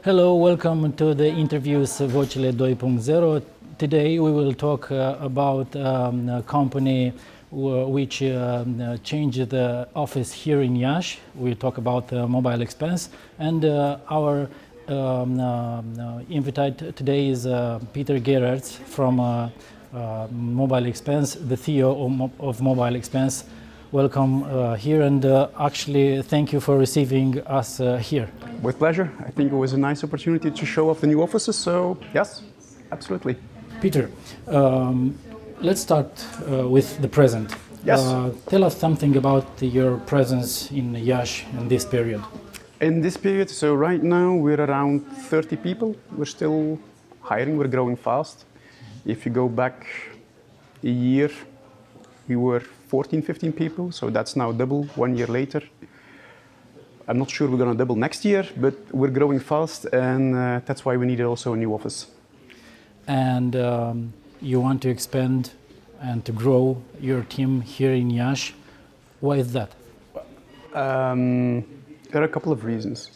Hello, welcome to the interviews Vocile 2.0. Today we will talk about a company which changed the office here in Iași. We talk about MobileXpense, and our invite today is Pieter Geeraerts from MobileXpense, the CEO of MobileXpense. Welcome here, and actually thank you for receiving us here. With pleasure. I think it was a nice opportunity to show off the new offices, so yes, absolutely. Peter, let's start with the present. Yes. Tell us something about your presence in Iași in this period. In this period, so right now we're around 30 people. We're still hiring, we're growing fast. If you go back a year, we were 14, 15 people, so that's now double 1 year later. I'm not sure we're going to double next year, but we're growing fast, and that's why we needed also a new office. And you want to expand and to grow your team here in Iași. Why is that? There are a couple of reasons.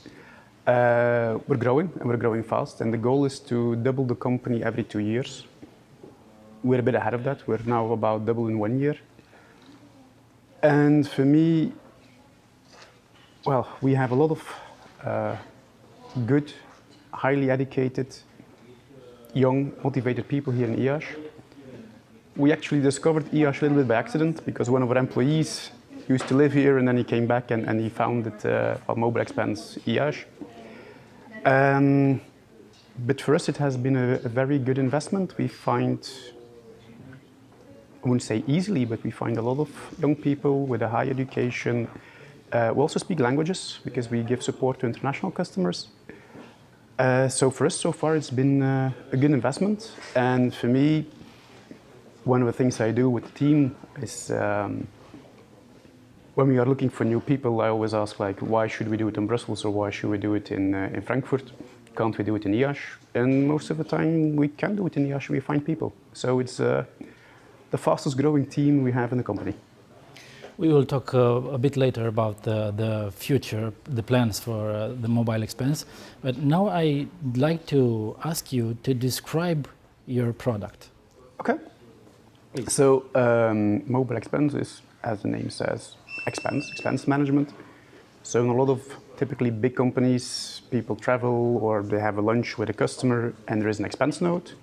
We're growing, and we're growing fast, and the goal is to double the company every 2 years. We're a bit ahead of that. We're now about double in 1 year. And for me, well, we have a lot of good, highly educated, young, motivated people here in Iași. We actually discovered Iași a little bit by accident because one of our employees used to live here, and then he came back and he founded MobileXpense Iași. But for us, it has been a very good investment. We find, I wouldn't say easily, but we find a lot of young people with a high education. We also speak languages because we give support to international customers. So for us, so far, it's been a good investment. And for me, one of the things I do with the team is when we are looking for new people, I always ask, like, why should we do it in Brussels or why should we do it in Frankfurt? Can't we do it in Iași? And most of the time, we can do it in Iași. We find people. So it's the fastest growing team we have in the company. We will talk a bit later about the future, the plans for the MobileXpense. But now I'd like to ask you to describe your product. Okay. So MobileXpense is, as the name says, expense management. So in a lot of typically big companies, people travel or they have a lunch with a customer and there is an expense note.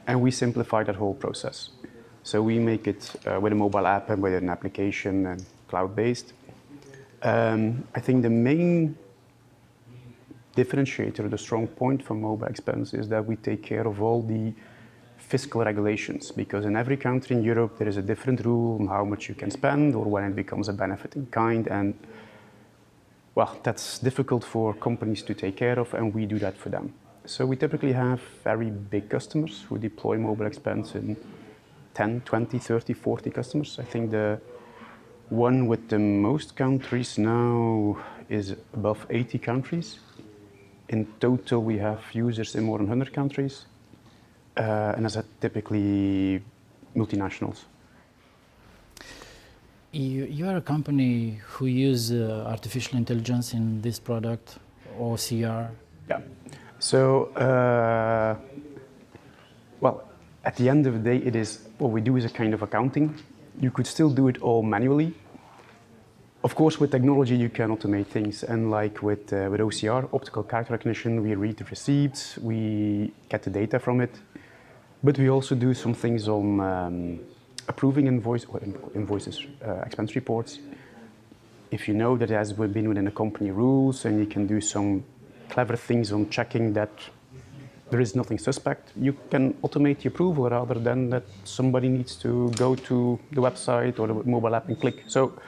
And we simplify that whole process. So we make it with a mobile app and with an application and cloud-based. I think the main differentiator, the strong point for MobileXpense is that we take care of all the fiscal regulations, because in every country in Europe there is a different rule on how much you can spend or when it becomes a benefit in kind. And well, that's difficult for companies to take care of, and we do that for them. So we typically have very big customers who deploy MobileXpense in 10, 20, 30, 40 customers. I think the one with the most countries now is above 80 countries. In total, we have users in more than 100 countries. And as I said, typically multinationals. You are a company who use artificial intelligence in this product, OCR. Yeah. So, well, at the end of the day, it is what we do is a kind of accounting. You could still do it all manually. Of course, with technology, you can automate things. And like with OCR, optical character recognition, we read the receipts, we get the data from it. But we also do some things on approving invoices, expense reports. If you know that it has been within the company rules, and you can do some clever things on checking that there is nothing suspect, you can automate the approval rather than that somebody needs to go to the website or the mobile app and click. So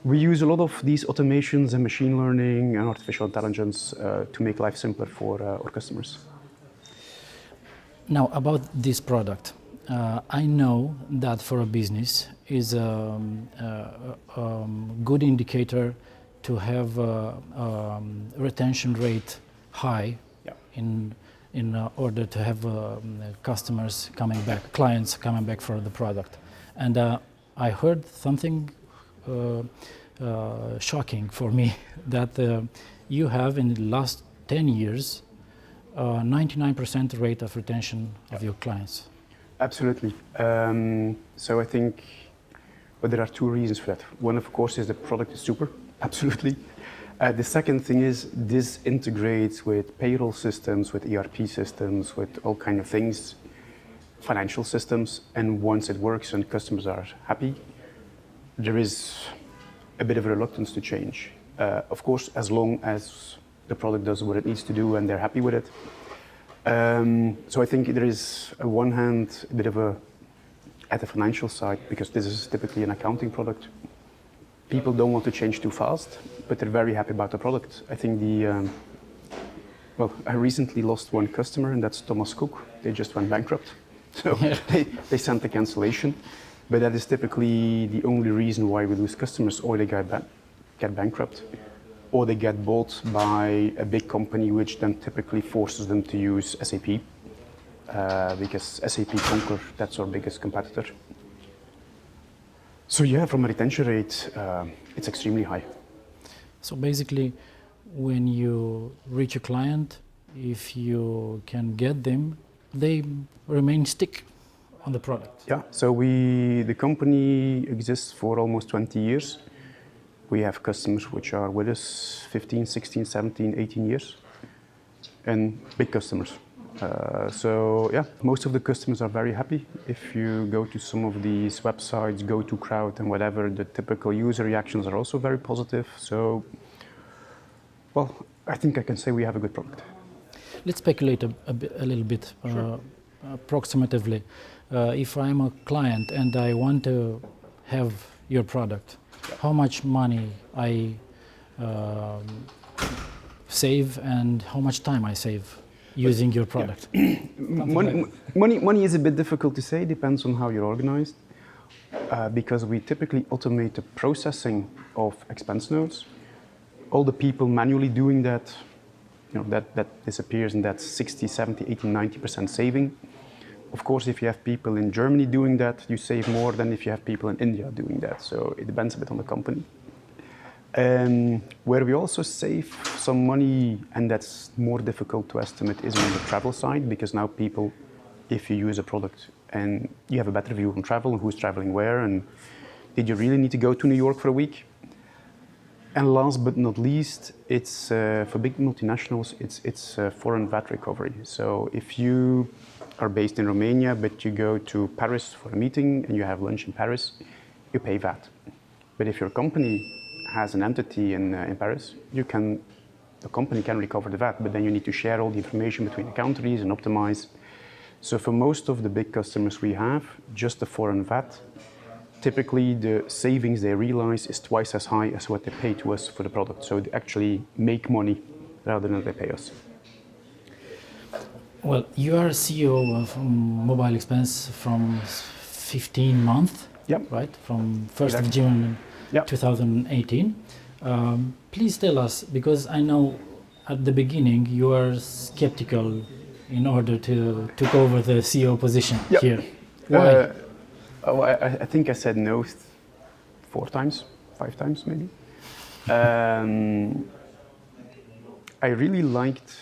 we use a lot of these automations and machine learning and artificial intelligence to make life simpler for our customers. Now, about this product, I know that for a business is a good indicator to have retention rate high. Yeah. In order to have customers coming back, clients coming back for the product. And I heard something shocking for me, that you have in the last 10 years, 99% rate of retention of your clients. Absolutely. So I think there are two reasons for that. One, of course, is the product is super, absolutely. The second thing is this integrates with payroll systems, with ERP systems, with all kind of things, financial systems, and once it works and customers are happy, there is a bit of a reluctance to change. Of course, as long as the product does what it needs to do and they're happy with it. So I think there is, on one hand, a bit of a, at the financial side, because this is typically an accounting product, people don't want to change too fast, but they're very happy about the product. I think well, I recently lost one customer, and that's Thomas Cook. They just went bankrupt. So they sent a cancellation, but that is typically the only reason why we lose customers, or they get bankrupt, or they get bought by a big company, which then typically forces them to use SAP, because SAP Concur, that's our biggest competitor. So yeah, from a retention rate, it's extremely high. So basically, when you reach a client, if you can get them, they remain stick on the product. Yeah, so the company exists for almost 20 years. We have customers which are with us 15, 16, 17, 18 years, and big customers. So yeah, most of the customers are very happy. If you go to some of these websites, go to Crowd and whatever, the typical user reactions are also very positive. So, well, I think I can say we have a good product. Let's speculate a little bit, Sure. Approximatively. If I'm a client and I want to have your product, how much money I save and how much time I save using your product? Yeah. Money is a bit difficult to say, depends on how you're organized, because we typically automate the processing of expense notes. All the people manually doing that, that disappears, and that's 60, 70, 80, 90% saving. Of course, if you have people in Germany doing that, you save more than if you have people in India doing that. So it depends a bit on the company. Where we also save some money, and that's more difficult to estimate, is on the travel side, because now people, if you use a product and you have a better view on travel, who's traveling where, and did you really need to go to New York for a week? And last but not least, it's for big multinationals, it's foreign VAT recovery. So if you are based in Romania, but you go to Paris for a meeting and you have lunch in Paris, you pay VAT. But if your company has an entity in Paris, the company can recover the VAT, but then you need to share all the information between the countries and optimize. So for most of the big customers we have, just the foreign VAT, typically the savings they realize is twice as high as what they pay to us for the product. So they actually make money rather than they pay us. Well, you are CEO of MobileXpense from 15 months, Yep. right? From 1st Exactly. of June Yep. 2018. Please tell us, because I know at the beginning you were skeptical in order to take over the CEO position Yep. here. Why? I think I said no 4 times, 5 times maybe. I really liked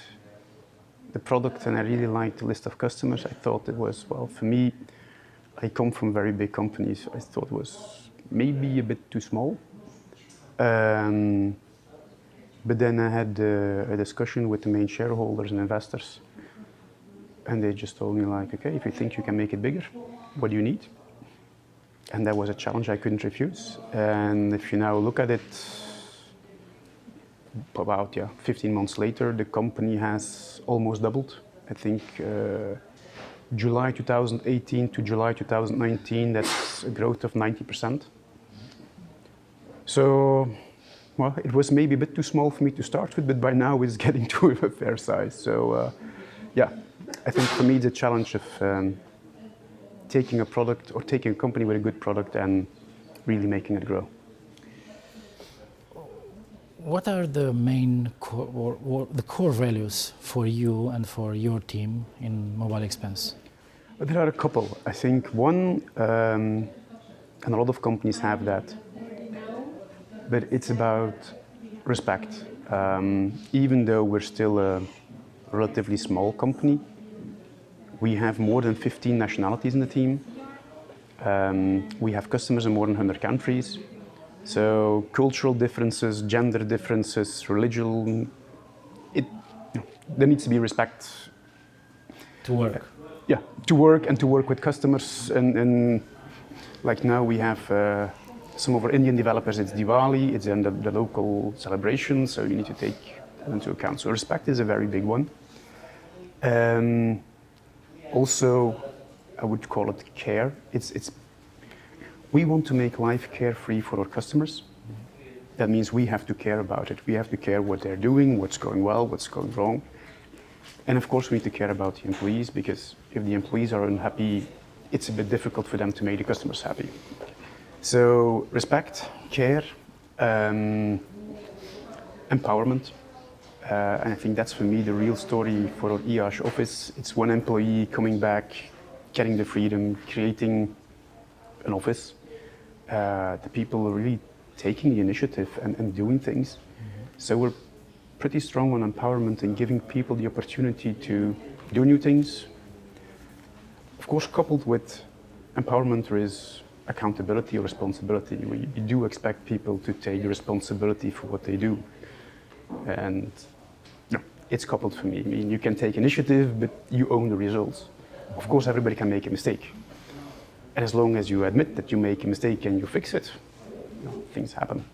the product and I really liked the list of customers. I thought it was, well, for me, I come from very big companies. I thought it was maybe a bit too small. But then I had a discussion with the main shareholders and investors. And they just told me like, okay, if you think you can make it bigger, what do you need? And that was a challenge I couldn't refuse. And if you now look at it, about 15 months later, the company has almost doubled. I think July 2018 to July 2019, that's a growth of 90%. So, well, it was maybe a bit too small for me to start with, but by now it's getting to a fair size. So, I think for me the challenge of taking a product or taking a company with a good product and really making it grow. What are the main or the core values for you and for your team in MobileXpense? There are a couple. I think one, and a lot of companies have that, but it's about respect. Even though we're still a relatively small company, we have more than 15 nationalities in the team. We have customers in more than 100 countries. So cultural differences, gender differences, religion, there needs to be respect. To work. Yeah, to work and to work with customers. And like now we have some of our Indian developers, it's Diwali, it's in the local celebration, so you need to take that into account. So respect is a very big one. Also, I would call it care. We want to make life carefree for our customers. That means we have to care about it. We have to care what they're doing, what's going well, what's going wrong. And of course, we need to care about the employees, because if the employees are unhappy, it's a bit difficult for them to make the customers happy. So respect, care, empowerment. And I think that's for me the real story for our Iași office. It's one employee coming back, getting the freedom, creating an office. The people are really taking the initiative and doing things. So we're pretty strong on empowerment and giving people the opportunity to do new things. Of course, coupled with empowerment, there is accountability or responsibility. We do expect people to take the responsibility for what they do. And it's coupled for me. I mean, you can take initiative, but you own the results. Of course, everybody can make a mistake. And as long as you admit that you make a mistake and you fix it, things happen.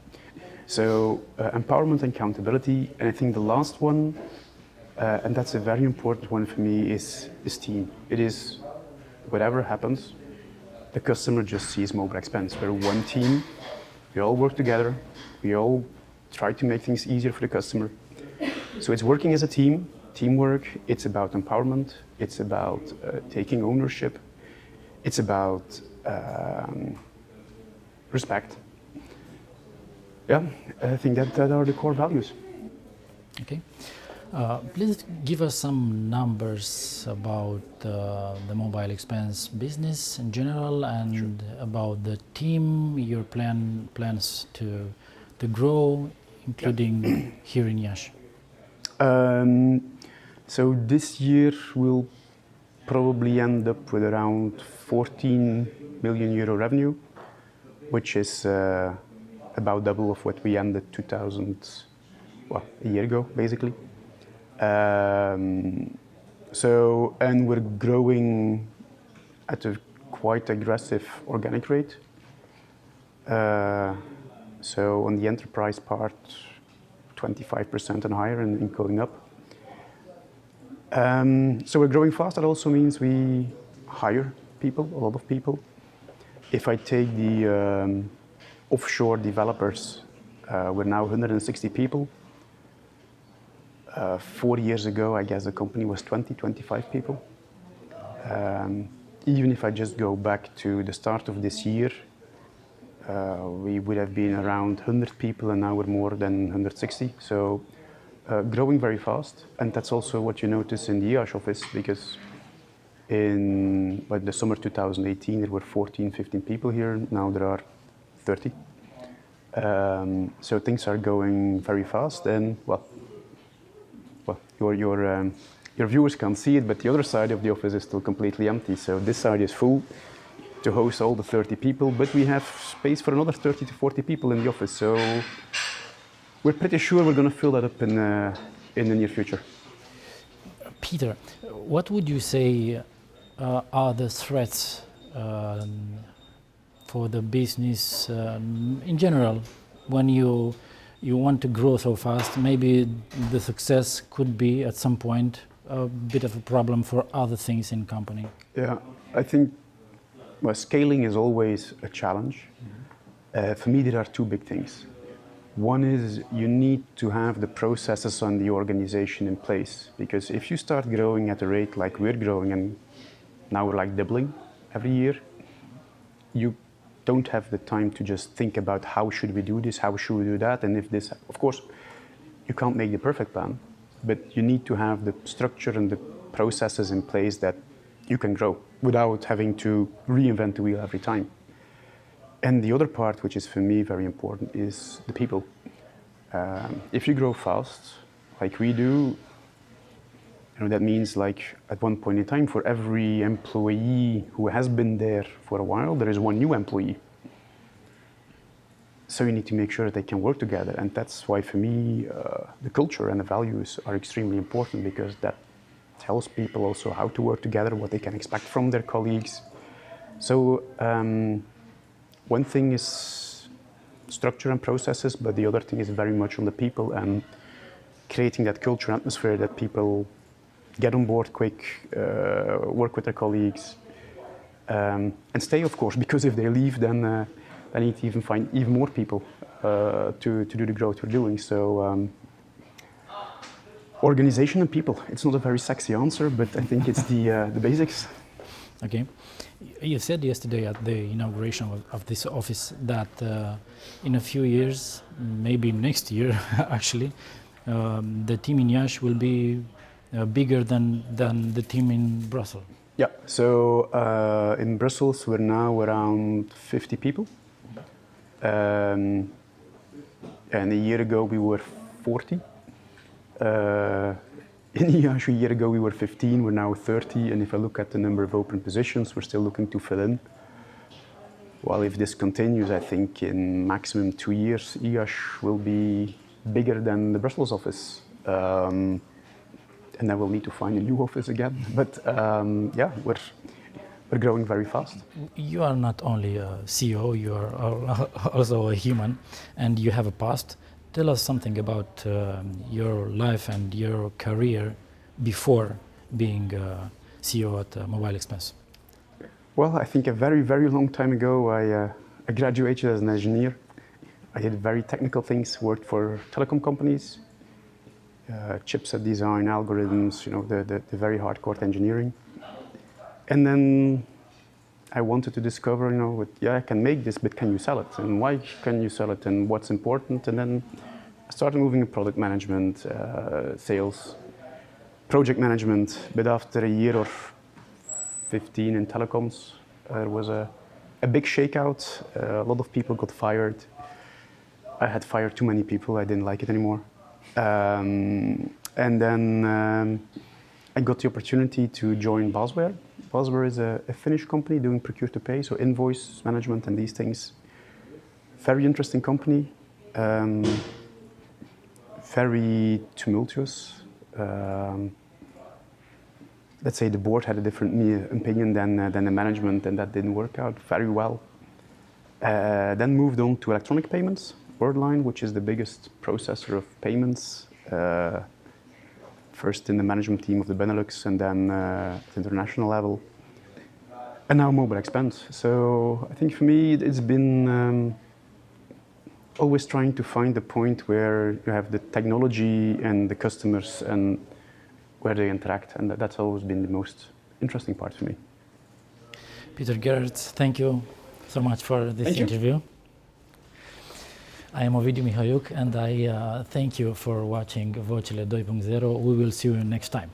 So empowerment and accountability. And I think the last one, and that's a very important one for me, is team. It is whatever happens, the customer just sees MobileXpense. We're one team. We all work together. We all try to make things easier for the customer. So it's working as a team, teamwork. It's about empowerment. It's about taking ownership. It's about respect. Yeah, I think that are the core values. Okay. Please give us some numbers about the MobileXpense business in general, and about the team, your plans to grow, including here in Iași. So this year we'll probably end up with around 14 million euro revenue, which is about double of what we ended a year ago, basically. And we're growing at a quite aggressive organic rate. So on the enterprise part, 25% and higher and going up. So we're growing fast. That also means we hire people, a lot of people. If I take the offshore developers, we're now 160 people. 4 years ago, I guess the company was 25 people. Even if I just go back to the start of this year, we would have been around 100 people, and now we're more than 160. So growing very fast. And that's also what you notice in the Iași office, because in the summer 2018, there were 14, 15 people here. Now there are 30. So things are going very fast. And your viewers can't see it, but the other side of the office is still completely empty. So this side is full to host all the 30 people, but we have space for another 30 to 40 people in the office. So we're pretty sure we're going to fill that up in the near future. Peter, what would you say are the threats for the business in general when you want to grow so fast? Maybe the success could be at some point a bit of a problem for other things in company. Yeah, I think scaling is always a challenge. For me, there are two big things. One is you need to have the processes on the organization in place, because if you start growing at a rate like we're growing, and now we're like doubling every year, you don't have the time to just think about how should we do this, how should we do that, and if this, of course, you can't make the perfect plan, but you need to have the structure and the processes in place that you can grow without having to reinvent the wheel every time. And the other part, which is for me very important, is the people. If you grow fast, like we do, that means like at one point in time, for every employee who has been there for a while, there is one new employee. So you need to make sure that they can work together. And that's why for me, the culture and the values are extremely important, because that tells people also how to work together, what they can expect from their colleagues. So one thing is structure and processes, but the other thing is very much on the people and creating that culture and atmosphere that people get on board quick, work with their colleagues, and stay, of course, because if they leave, then I need to even find even more people to do the growth we're doing. So organization and people. It's not a very sexy answer, but I think it's the basics. Okay. You said yesterday at the inauguration of this office that in a few years, maybe next year actually, the team in Iași will be bigger than the team in Brussels. Yeah, so in Brussels we're now around 50 people. And a year ago we were 40. In Iași a year ago we were 15, we're now 30, and if I look at the number of open positions, we're still looking to fill in. Well, if this continues, I think in maximum 2 years, Iași will be bigger than the Brussels office. And then we'll need to find a new office again. But yeah, we're growing very fast. You are not only a CEO, you are also a human, and you have a past. Tell us something about your life and your career before being CEO at MobileXpense. Well, I think a very, very long time ago, I graduated as an engineer. I did very technical things, worked for telecom companies, chipset design, algorithms, the very hardcore engineering. And then I wanted to discover, I can make this, but can you sell it? And why can you sell it? And what's important? And then I started moving in product management, sales, project management. But after a year or 15 in telecoms, there was a big shakeout. A lot of people got fired. I had fired too many people. I didn't like it anymore. And then I got the opportunity to join Basware. Basware is a Finnish company doing procure-to-pay, so invoice management and these things. Very interesting company, very tumultuous. Let's say the board had a different opinion than the management, and that didn't work out very well. Then moved on to electronic payments, Worldline, which is the biggest processor of payments. First in the management team of the Benelux, and then at the international level. And now MobileXpense. So I think for me, it's been always trying to find the point where you have the technology and the customers and where they interact. And that's always been the most interesting part for me. Pieter Geeraerts, thank you so much for this interview. I am Ovidiu Mihaiuc, and I thank you for watching Vocile 2.0. We will see you next time.